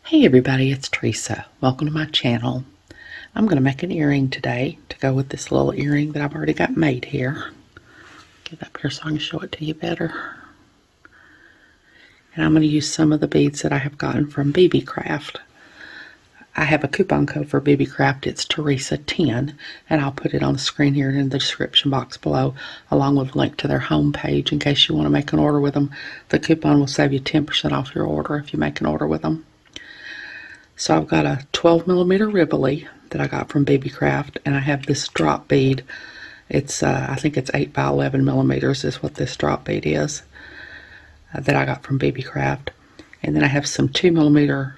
Hey everybody, it's Teresa. Welcome to my channel. I'm going to make an earring today to go with this little earring that I've already got made here. Get up here so I can show it to you better. And I'm going to use some of the beads that I have gotten from Beebeecraft. I have a coupon code for Beebeecraft. It's Teresa 10, and I'll put it on the screen here and in the description box below, along with a link to their homepage in case you want to make an order with them. The coupon will save you 10% off your order if you make an order with them. So I've got a 12mm Rivoli that I got from Beebeecraft, and I have this drop bead. It's I think it's 8 by 11 millimeters is what this drop bead is that I got from Beebeecraft. And then I have some 2mm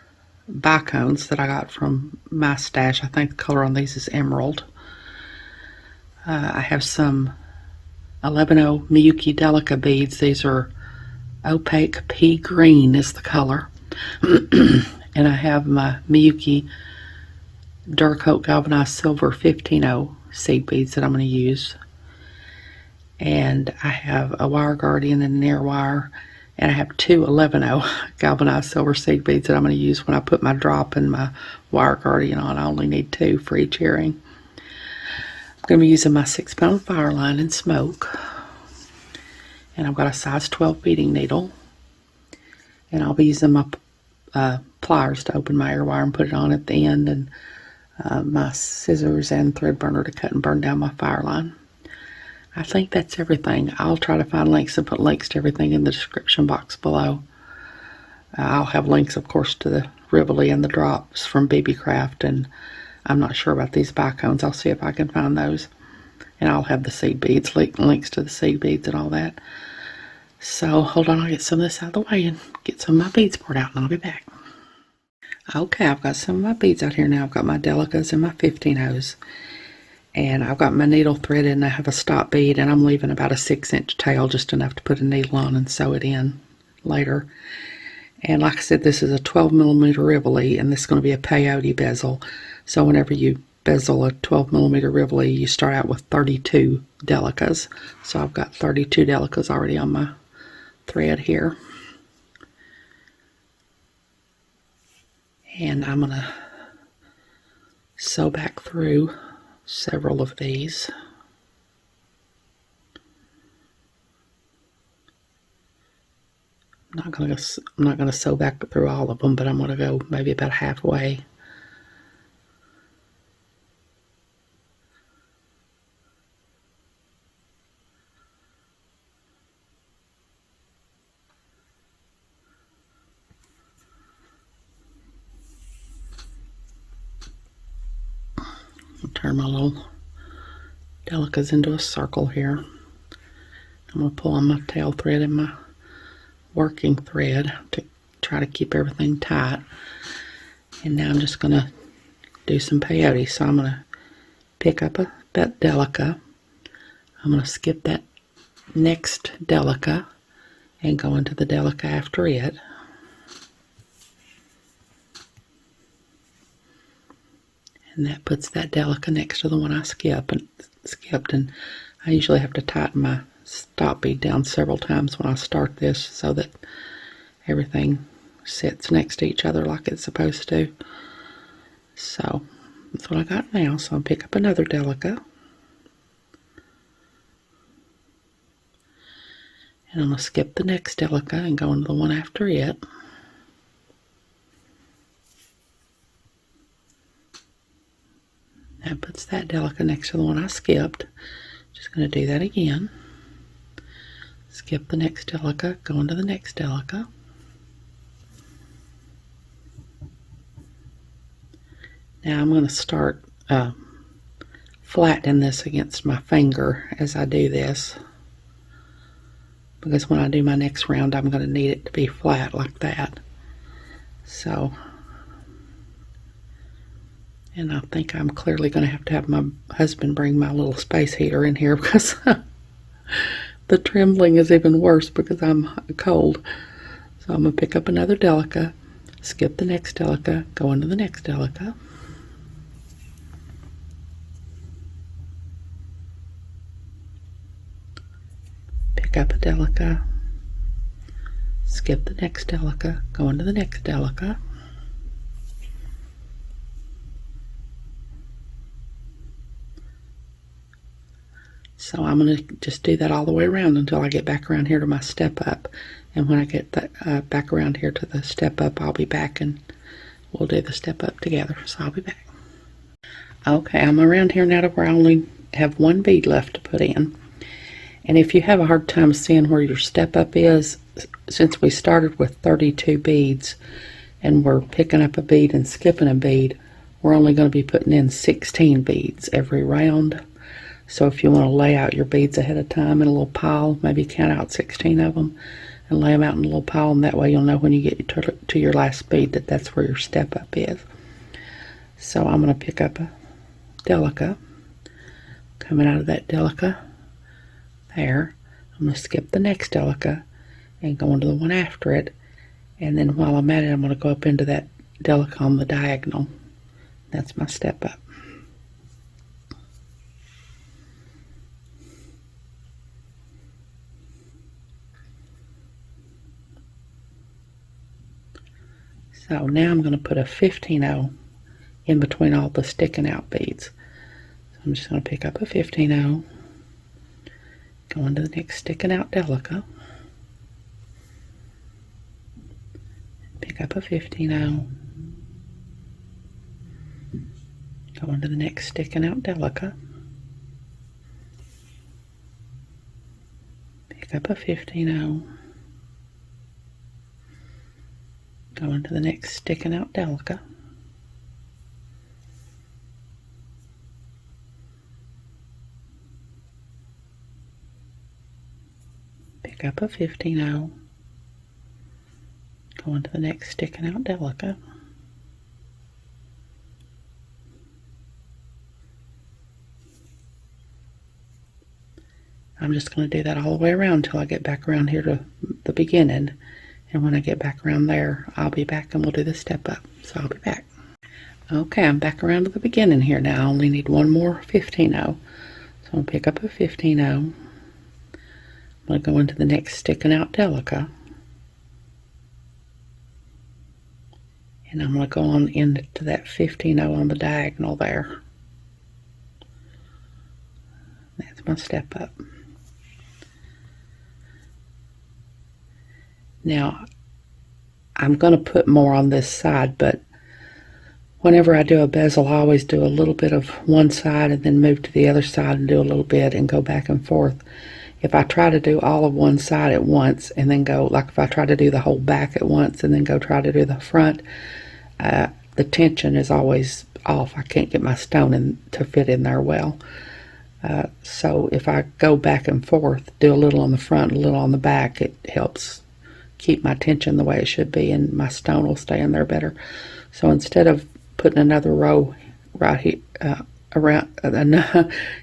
bicones that I got from my stash. I think the color on these is emerald. I have some 11-0 Miyuki Delica beads. These are opaque pea green is the color. And I have my Miyuki Duracoat Galvanized Silver 15-0 seed beads that I'm going to use. And I have a Wire Guardian and an air wire. And I have two 11-0 Galvanized Silver seed beads that I'm going to use when I put my drop and my Wire Guardian on. I only need two for each earring. I'm going to be using my 6-pound fire line and smoke. And I've got a size 12 beading needle. And I'll be using my pliers to open my air wire and put it on at the end, and my scissors and thread burner to cut and burn down my fire line. I think that's everything. I'll try to find links and put links to everything in the description box below. I'll have links, of course, to the Rivoli and the drops from Beebeecraft, and I'm not sure about these bicones. I'll see if I can find those. And I'll have the seed beads, links to the seed beads and all that. So hold on, I'll get some of this out of the way and get some of my beads poured out, and I'll be back. Okay, I've got some of my beads out here now. I've got my Delicas and my 15-0s. And I've got my needle threaded, and I have a stop bead, and I'm leaving about a 6-inch tail, just enough to put a needle on and sew it in later. And like I said, this is a 12mm Rivoli, and this is going to be a peyote bezel. So whenever you bezel a 12mm Rivoli, you start out with 32 Delicas. So I've got 32 Delicas already on my thread here. And I'm going to sew back through several of these. I'm not going to sew back through all of them, but I'm going to go maybe about halfway. Turn my little Delicas into a circle here. I'm going to pull on my tail thread and my working thread to try to keep everything tight. And now I'm just going to do some peyote. So I'm going to pick up that Delica. I'm going to skip that next Delica and go into the Delica after it. And that puts that Delica next to the one I skipped, and I usually have to tighten my stop bead down several times when I start this so that everything sits next to each other like it's supposed to. So that's what I got now. So I'll pick up another Delica, and I'm going to skip the next Delica and go into the one after it. That puts that Delica next to the one I skipped. Just going to do that again. Skip the next Delica, go into the next Delica. Now I'm going to start flattening this against my finger as I do this, because when I do my next round I'm going to need it to be flat like that. So, and I think I'm clearly going to have my husband bring my little space heater in here, because the trembling is even worse because I'm cold. So I'm going to pick up another Delica, skip the next Delica, go into the next Delica. Pick up a Delica, skip the next Delica, go into the next Delica. So I'm going to just do that all the way around until I get back around here to my step up. And when I get back around here to the step up, I'll be back and we'll do the step up together. So I'll be back. Okay, I'm around here now to where I only have one bead left to put in. And if you have a hard time seeing where your step up is, since we started with 32 beads and we're picking up a bead and skipping a bead, we're only going to be putting in 16 beads every round. So if you want to lay out your beads ahead of time in a little pile, maybe count out 16 of them and lay them out in a little pile, and that way you'll know when you get to your last bead that that's where your step up is. So I'm going to pick up a delica. Coming out of that delica there, I'm going to skip the next delica and go into the one after it, and then while I'm at it, I'm going to go up into that delica on the diagonal. That's my step up. So now I'm going to put a 15-0 in between all the sticking out beads. So I'm just going to pick up a 15-0, go into the next sticking out delica, pick up a 15-0, go into the next sticking out delica, pick up a 15-0, go into the next sticking out delica, pick up a 15-0, go into the next sticking out delica, I'm just going to do that all the way around until I get back around here to the beginning, and when I get back around there I'll be back and we'll do the step up. So I'll be back. Okay, I'm back around to the beginning here now. I only need one more 15-0. So I'm going to pick up a 15-0. I'm going to go into the next sticking out delica, and I'm going to go on into that 15-0 on the diagonal there. That's my step up. Now I'm going to put more on this side, but whenever I do a bezel, I always do a little bit of one side and then move to the other side and do a little bit and go back and forth. If I try to do all of one side at once and then go, like if I try to do the whole back at once and then go try to do the front, the tension is always off. I can't get my stone to fit in there well. So if I go back and forth, do a little on the front, a little on the back, it helps keep my tension the way it should be, and my stone will stay in there better. So instead of putting another row right here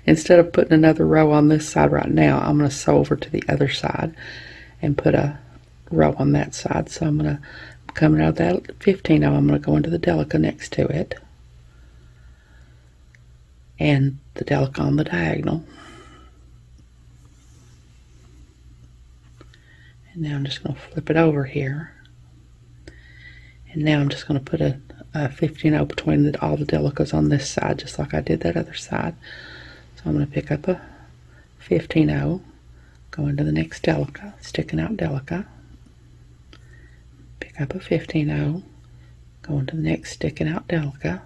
instead of putting another row on this side right now, I'm going to sew over to the other side and put a row on that side. So I'm going to come out of that 15-0, I'm going to go into the delica next to it and the delica on the diagonal. And now I'm just going to flip it over here. And now I'm just going to put a 15-0 between all the delicas on this side, just like I did that other side. So I'm going to pick up a 15-0, go into the next delica, sticking out delica, pick up a 15-0, go into the next sticking out delica,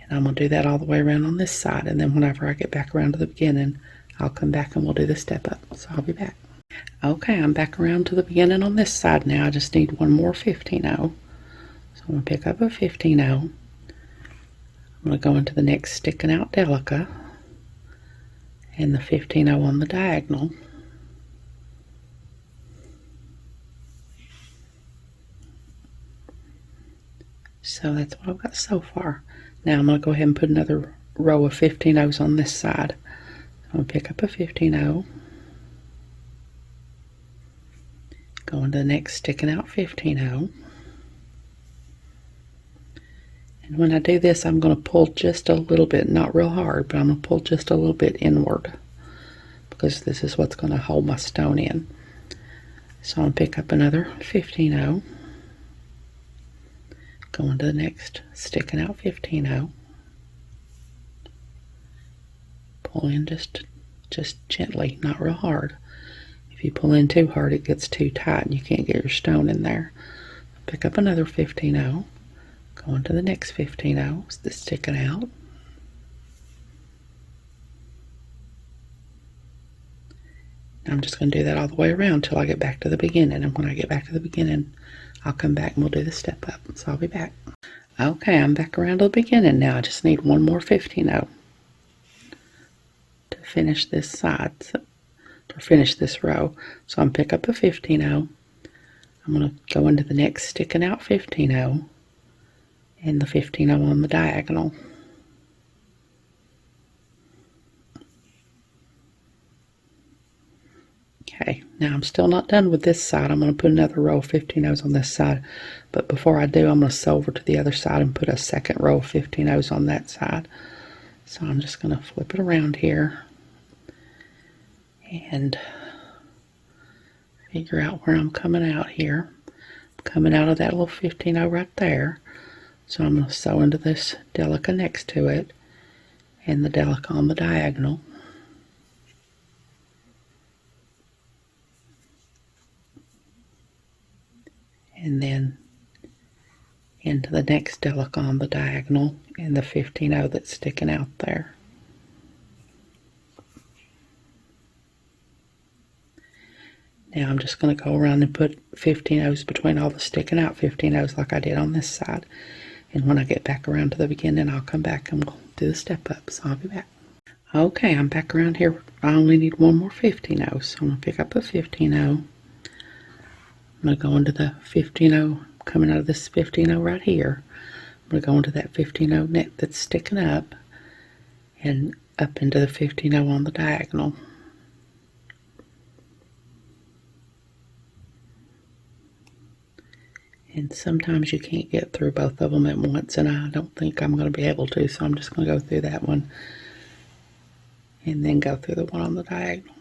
and I'm going to do that all the way around on this side, and then whenever I get back around to the beginning, I'll come back and we'll do the step up. So I'll be back. Okay, I'm back around to the beginning on this side now. I just need one more 15-0. So I'm going to pick up a 15-0. I'm going to go into the next sticking out delica and the 15-0 on the diagonal. So that's what I've got so far. Now I'm going to go ahead and put another row of 15-0s on this side. I'm going to pick up a 15-0. Go into the next sticking out 15-0. And when I do this, I'm going to pull just a little bit, not real hard, but I'm going to pull just a little bit inward because this is what's going to hold my stone in. So I'm going to pick up another 15-0. Go into the next sticking out 15-0. pull in just gently, not real hard. If you pull in too hard, it gets too tight and you can't get your stone in there. Pick up another 15-0, go into the next 15-0 that's sticking out. I'm just going to do that all the way around until I get back to the beginning, and when I get back to the beginning, I'll come back and we'll do the step up. So I'll be back. Okay, I'm back around to the beginning now. I just need one more 15-0 to finish this side, to finish this row. So I'm pick up a 15-0. I'm going to go into the next sticking out 15-0 and the 15-0 on the diagonal. Okay, now I'm still not done with this side. I'm going to put another row of 15-0s on this side, but before I do, I'm going to sew over to the other side and put a second row of 15-0s on that side. So I'm just going to flip it around here and figure out where I'm coming out here. I'm coming out of that little 15-0 right there. So I'm going to sew into this delica next to it and the delica on the diagonal. And then into the next delica on the diagonal and the 15-0 that's sticking out there. Now I'm just going to go around and put 15-0s between all the sticking out 15-0s like I did on this side. And when I get back around to the beginning, I'll come back and we'll do the step up. So I'll be back. Okay, I'm back around here. I only need one more 15-0. So I'm going to pick up a 15-0. I'm going to go into the 15-0, coming out of this 15-0 right here. I'm going to go into that 15-0 net that's sticking up and up into the 15-0 on the diagonal. And sometimes you can't get through both of them at once, and I don't think I'm going to be able to, so I'm just going to go through that one and then go through the one on the diagonal.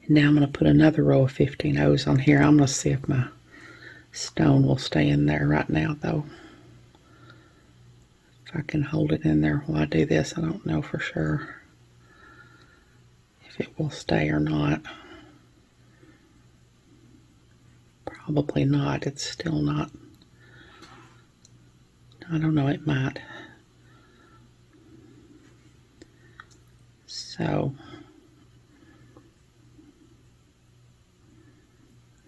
And now I'm going to put another row of 15-0s on here. I'm going to see if my stone will stay in there right now, though. If I can hold it in there while I do this, I don't know for sure if it will stay or not. Probably not. It's still not. I don't know, it might. So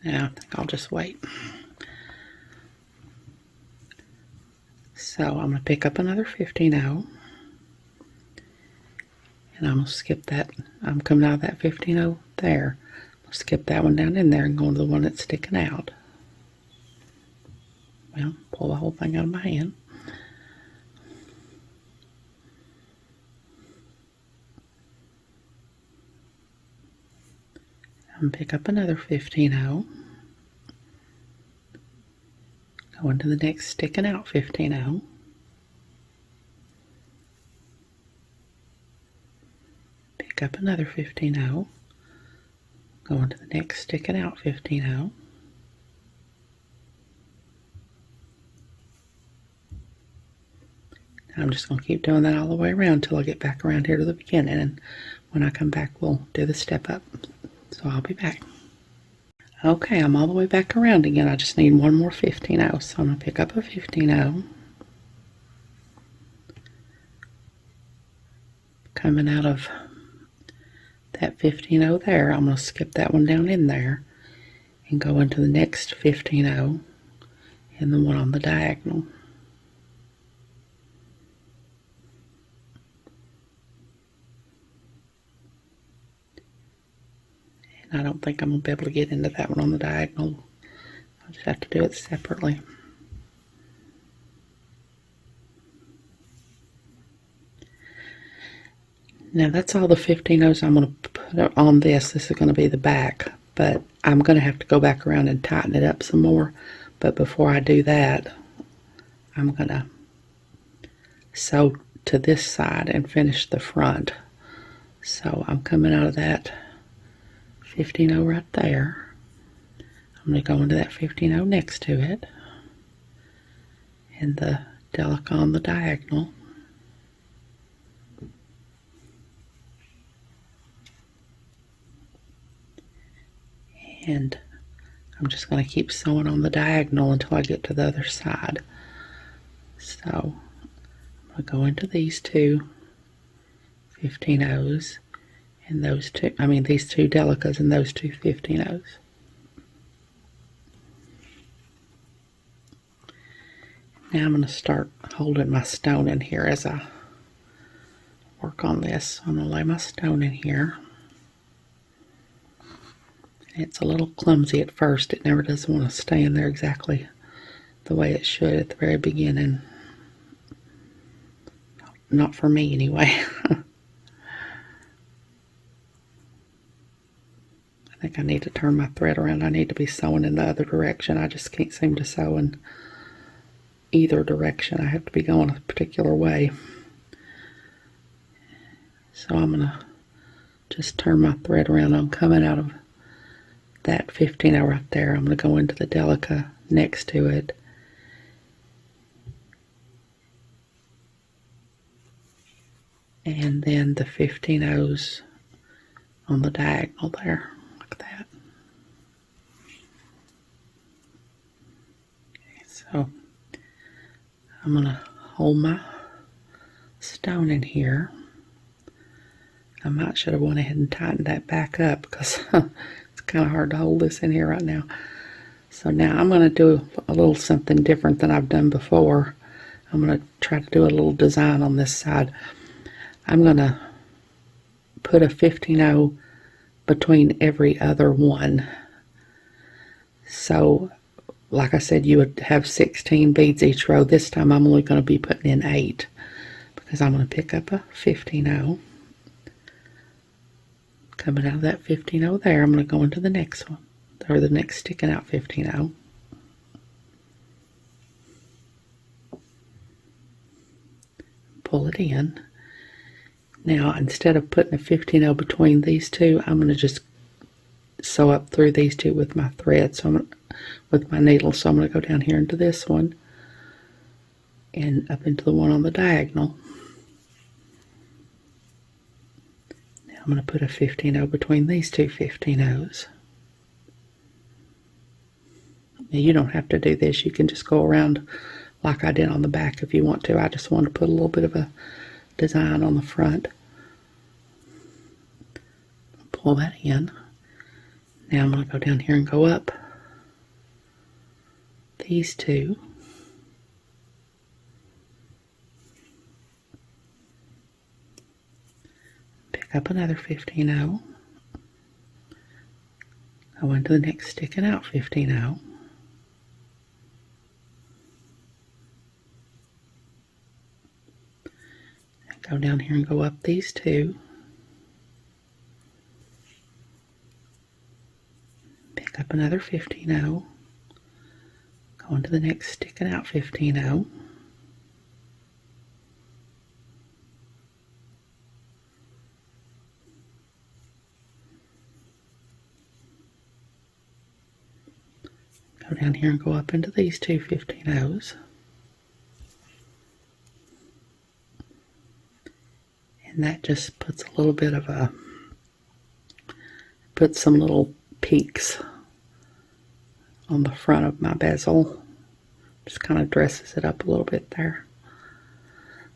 yeah, I think I'll just wait. So I'm going to pick up another 15-0. And I'm going to skip that. I'm coming out of that 15-0 there. I'll skip that one down in there and go into the one that's sticking out. Well, pull the whole thing out of my hand. And pick up another 15-0. Go into the next sticking out 15-0. Pick up another 15-0. Go into the next sticking out 15-0. I'm just going to keep doing that all the way around until I get back around here to the beginning, and when I come back we'll do the step up. So I'll be back. Okay, I'm all the way back around again. I just need one more 15-0. So I'm going to pick up a 15-0. Coming out of that 15-0 there, I'm going to skip that one down in there and go into the next 15-0 and the one on the diagonal. And I don't think I'm going to be able to get into that one on the diagonal. I'll just have to do it separately. Now that's all the 15-0s I'm going to put on this. This is going to be the back, but I'm going to have to go back around and tighten it up some more. But before I do that, I'm going to sew to this side and finish the front. So I'm coming out of that 15-0 right there. I'm going to go into that 15-0 next to it and the delica on the diagonal. And I'm just going to keep sewing on the diagonal until I get to the other side. So I'm going to go into these two 15-0s and those two, these two delicas and those two 15-0s. Now I'm going to start holding my stone in here as I work on this. I'm going to lay my stone in here. It's a little clumsy at first. It never does want to stay in there exactly the way it should at the very beginning. Not for me anyway. I think I need to turn my thread around. I need to be sewing in the other direction. I just can't seem to sew in either direction. I have to be going a particular way. So I'm going to just turn my thread around. I'm coming out of that 15-0 right there. I'm going to go into the delica next to it. And then the 15-0s on the diagonal there, like that. Okay, so I'm going to hold my stone in here. I should have went ahead and tightened that back up because it's kind of hard to hold this in here right now. So now I'm going to do a little something different than I've done before. I'm going to try to do a little design on this side. I'm going to put a 15-0 between every other one. So like I said, you would have 16 beads each row. This time I'm only going to be putting in 8 because I'm going to pick up a 15-0. Coming out of that 15-0 there, I'm going to go into the next one, or the next sticking out 15-0. Pull it in. Now, instead of putting a 15-0 between these two, I'm going to just sew up through these two with my thread, with my needle. So I'm going to go down here into this one and up into the one on the diagonal. I'm going to put a 15-0 between these two 15-0s. Now you don't have to do this. You can just go around like I did on the back if you want to. I just want to put a little bit of a design on the front. Pull that in. Now I'm going to go down here and go up these two. Up another 15-0. Go into the next sticking out 15-0. Go down here and go up these two. Pick up another 15-0. Go into the next sticking out 15-0. Go down here and go up into these two 15-0s. And that just puts a little bit of puts some little peaks on the front of my bezel. Just kind of dresses it up a little bit there.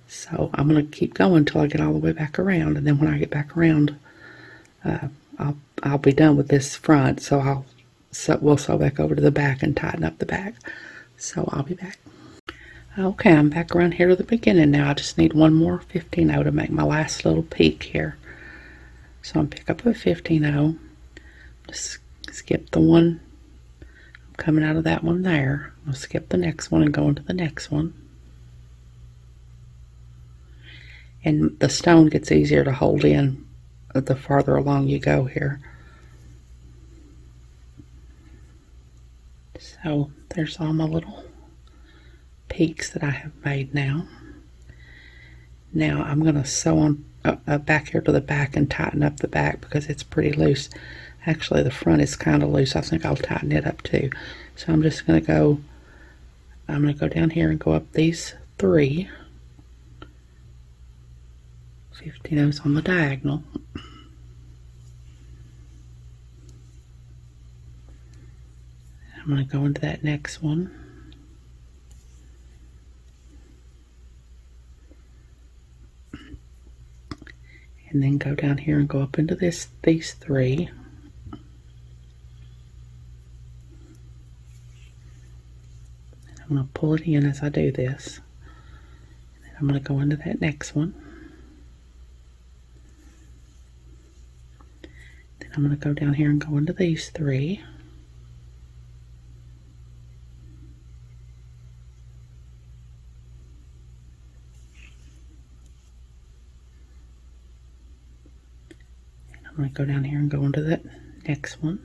So I'm going to keep going until I get all the way back around. And then when I get back around, I'll be done with this front. So we'll sew back over to the back and tighten up the back. So I'll be back. Okay, I'm back around here to the beginning now. I just need one more 15-0 to make my last little peak here. So I'm pick up a 15-0. Just skip the one. I'm coming out of that one there. I'll skip the next one and go into the next one. And the stone gets easier to hold in the farther along you go here. So there's all my little peaks that I have made now. Now I'm going to sew on back here to the back and tighten up the back because it's pretty loose. Actually the front is kind of loose. I think I'll tighten it up too. So I'm just going to go down here and go up these 3 15-ohs on the diagonal. I'm going to go into that next one. And then go down here and go up into these 3. And I'm going to pull it in as I do this. And then I'm going to go into that next one. Then I'm going to go down here and go into these 3. I'm going to go down here and go into that next one.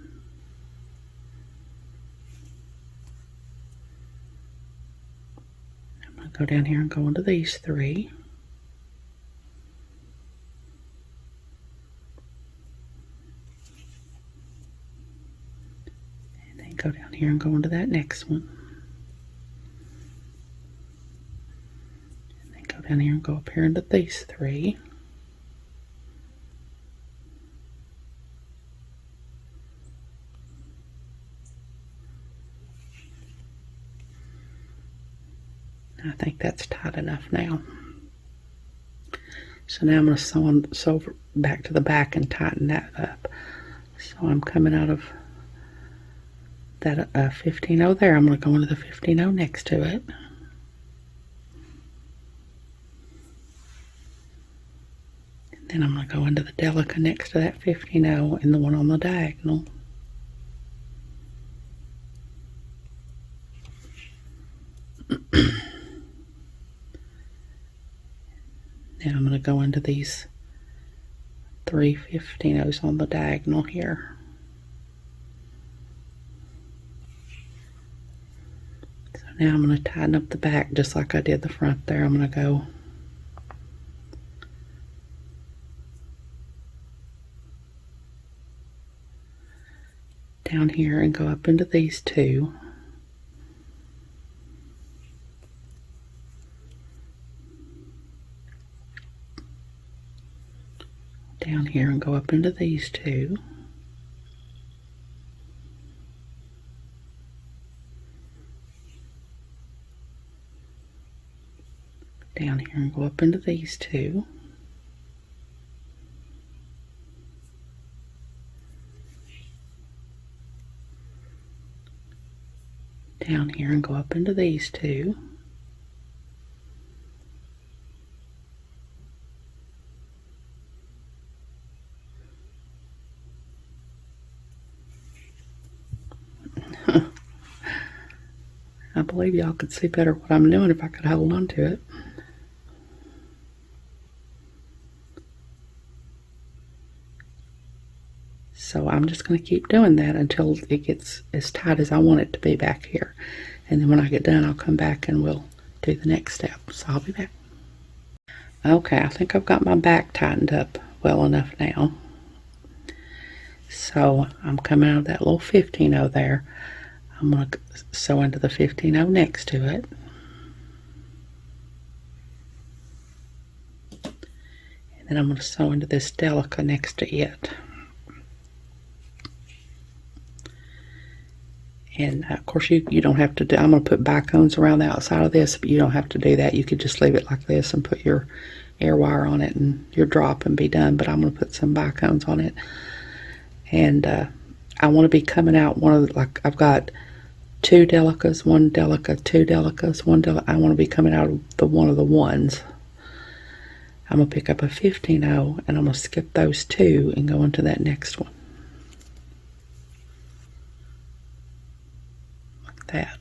I'm going to go down here and go into these 3. And then go down here and go into that next one. And then go down here and go up here into these 3. I think that's tight enough now. So now I'm going to sew back to the back and tighten that up. So I'm coming out of that 15-oh there. I'm going to go into the 15-oh next to it. And then I'm going to go into the delica next to that 15-oh and the one on the diagonal. Now I'm going to go into these 3 15-ohs on the diagonal here. So now I'm going to tighten up the back just like I did the front there. I'm going to go down here and go up into these 2. Down here and go up into these 2. Down here and go up into these 2. Down here and go up into these 2. I believe y'all could see better what I'm doing if I could hold on to it. So I'm just going to keep doing that until it gets as tight as I want it to be back here. And then when I get done, I'll come back and we'll do the next step. So I'll be back. Okay, I think I've got my back tightened up well enough now. So I'm coming out of that little 15-oh there. I'm going to sew into the 15-oh next to it. And then I'm going to sew into this delica next to it. And of course you don't have to do, I'm going to put bicones around the outside of this, but you don't have to do that. You could just leave it like this and put your air wire on it and your drop and be done. But I'm going to put some bicones on it. And I want to be coming out one of the, like I've got 2 delicas, 1 delica, 2 delicas, 1 delica. I want to be coming out of the one of the ones. I'm going to pick up a 15-oh and I'm going to skip those 2 and go into that next one. Like that.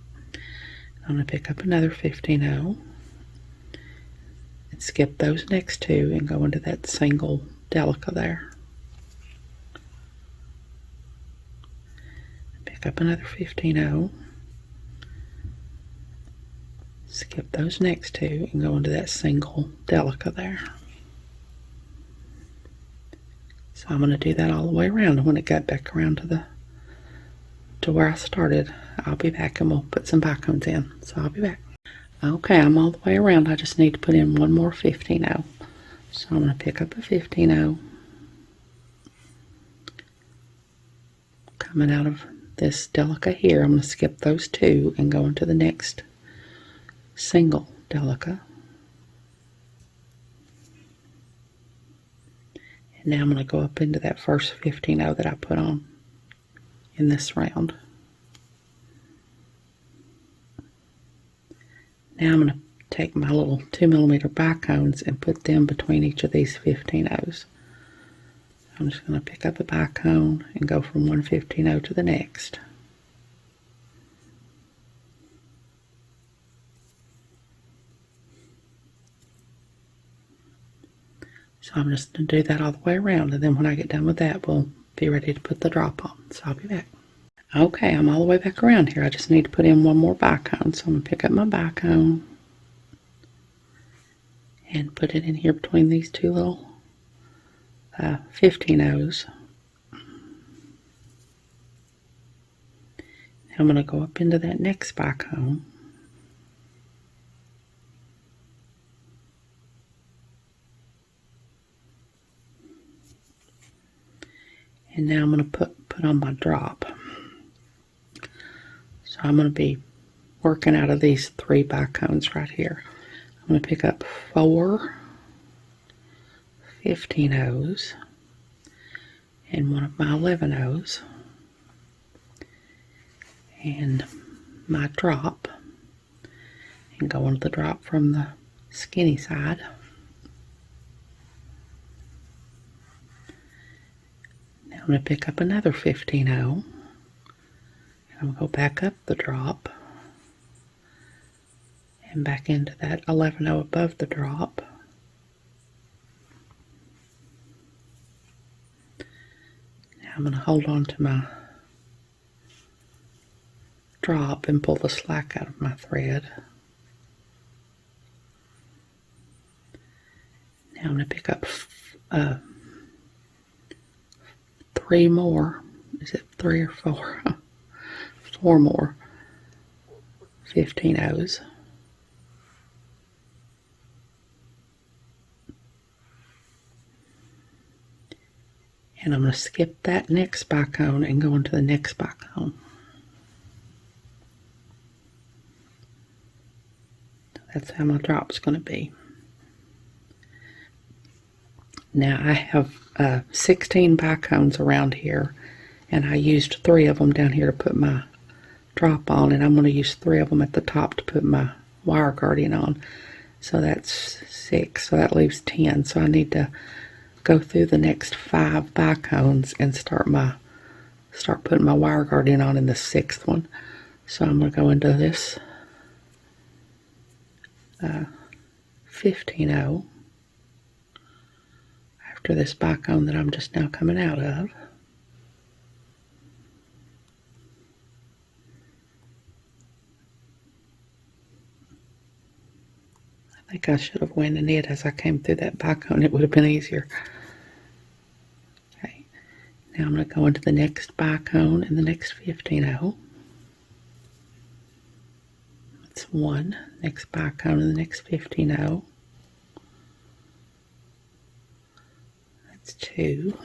I'm going to pick up another 15-oh and skip those next 2 and go into that single delica there. Pick up another 15-oh, skip those next 2 and go into that single delica there. So I'm going to do that all the way around, and when it got back around to where I started, I'll be back and we'll put some bicones in. So I'll be back. Okay, I'm all the way around. I just need to put in one more 15-0. So I'm going to pick up a 15-0. Coming out of this delica here, I'm going to skip those two and go into the next single delica. And now I'm going to go up into that first 15-0 that I put on in this round. Now I'm going to take my little 2mm bicones and put them between each of these 15-0s. I'm just going to pick up a bicone and go from one 15-0 to the next. So I'm just going to do that all the way around, and then when I get done with that, we'll be ready to put the drop on. So I'll be back. Okay, I'm all the way back around here. I just need to put in one more bicone. So I'm going to pick up my bicone and put it in here between these two little 15-0s. I'm going to go up into that next bicone. And now I'm going to put on my drop. So I'm going to be working out of these 3 bicones right here. I'm going to pick up 4 15-0s and one of my 11-0s and my drop, and go into the drop from the skinny side. Now I'm going to pick up another 15-0 and I'm going to go back up the drop and back into that 11-0 above the drop. Now I'm going to hold on to my drop and pull the slack out of my thread. Now I'm going to pick up 3 more. Is it 3 or 4? 4 more 15-0s. And I'm going to skip that next bicone and go into the next bicone. That's how my drop's going to be. Now I have 16 bicones around here, and I used 3 of them down here to put my drop on, and I'm going to use 3 of them at the top to put my wire guardian on. So that's 6, so that leaves 10. So I need to go through the next 5 bicones and start putting my wire guardian on in the 6th one. So I'm going to go into this 15-0 after this bicone that I'm just now coming out of. I think I should have went in it as I came through that bicone. It would have been easier. Okay, now I'm going to go into the next bicone and the next 15-0. That's 1. Next bicone and the next 15-0. That's 2.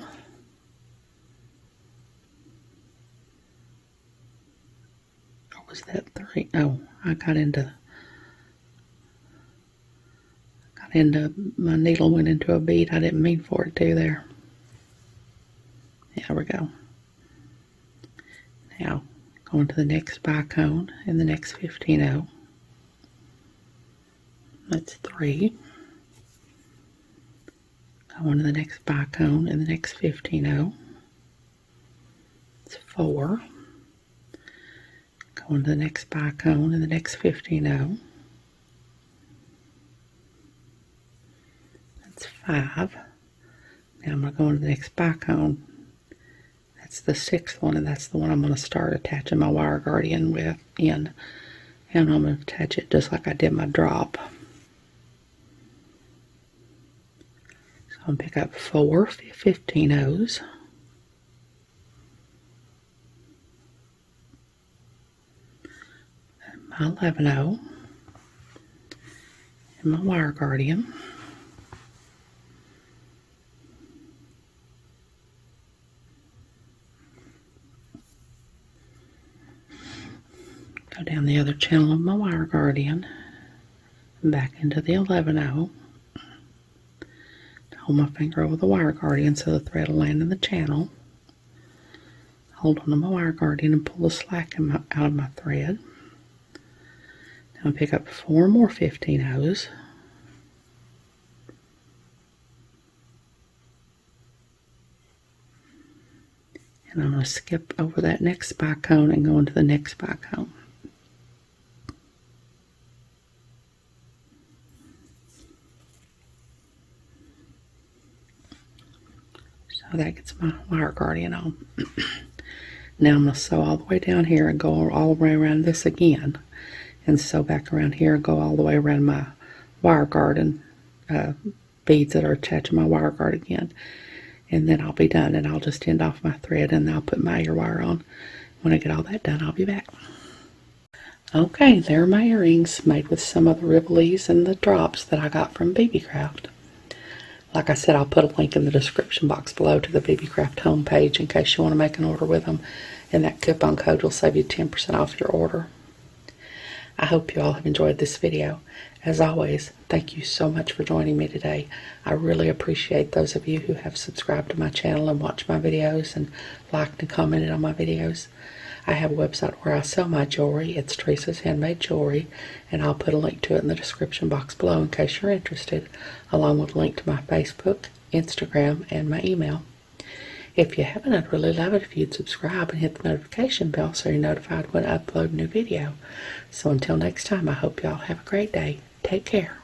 Or was that 3? No, I got into my needle went into a bead. I didn't mean for it to there. There we go. Now going to the next bicone and the next 15-0. That's 3. Going to the next bicone and the next 15-0. It's 4. Going to the next bicone and the next 15-0. That's 5. Now I'm going to go into the next bicone. That's the 6th one, and that's the one I'm going to start attaching my wire guardian with in. And I'm going to attach it just like I did my drop. So I'm going to pick up 4 15-0s. My 11-0. and my wire guardian. Go down the other channel of my wire guardian and back into the 11-0. Hold my finger over the wire guardian so the thread will land in the channel. Hold on to my wire guardian and pull the slack out of my thread. Now pick up 4 more 15-0s. And I'm going to skip over that next spy cone and go into the next spy cone. So that gets my wire guardian on. Now I'm going to sew all the way down here and go all the way around this again. And sew back around here and go all the way around my wire guard and beads that are attached to my wire guard again. And then I'll be done, and I'll just end off my thread and I'll put my ear wire on. When I get all that done, I'll be back. Okay, there are my earrings made with some of the Rivolis and the drops that I got from Beebeecraft. Like I said, I'll put a link in the description box below to the Beebeecraft homepage in case you want to make an order with them, and that coupon code will save you 10% off your order. I hope you all have enjoyed this video. As always, thank you so much for joining me today. I really appreciate those of you who have subscribed to my channel and watched my videos and liked and commented on my videos. I have a website where I sell my jewelry. It's Teresa's Handmade Jewelry, and I'll put a link to it in the description box below in case you're interested, along with a link to my Facebook, Instagram, and my email. If you haven't, I'd really love it if you'd subscribe and hit the notification bell so you're notified when I upload a new video. So until next time, I hope y'all have a great day. Take care.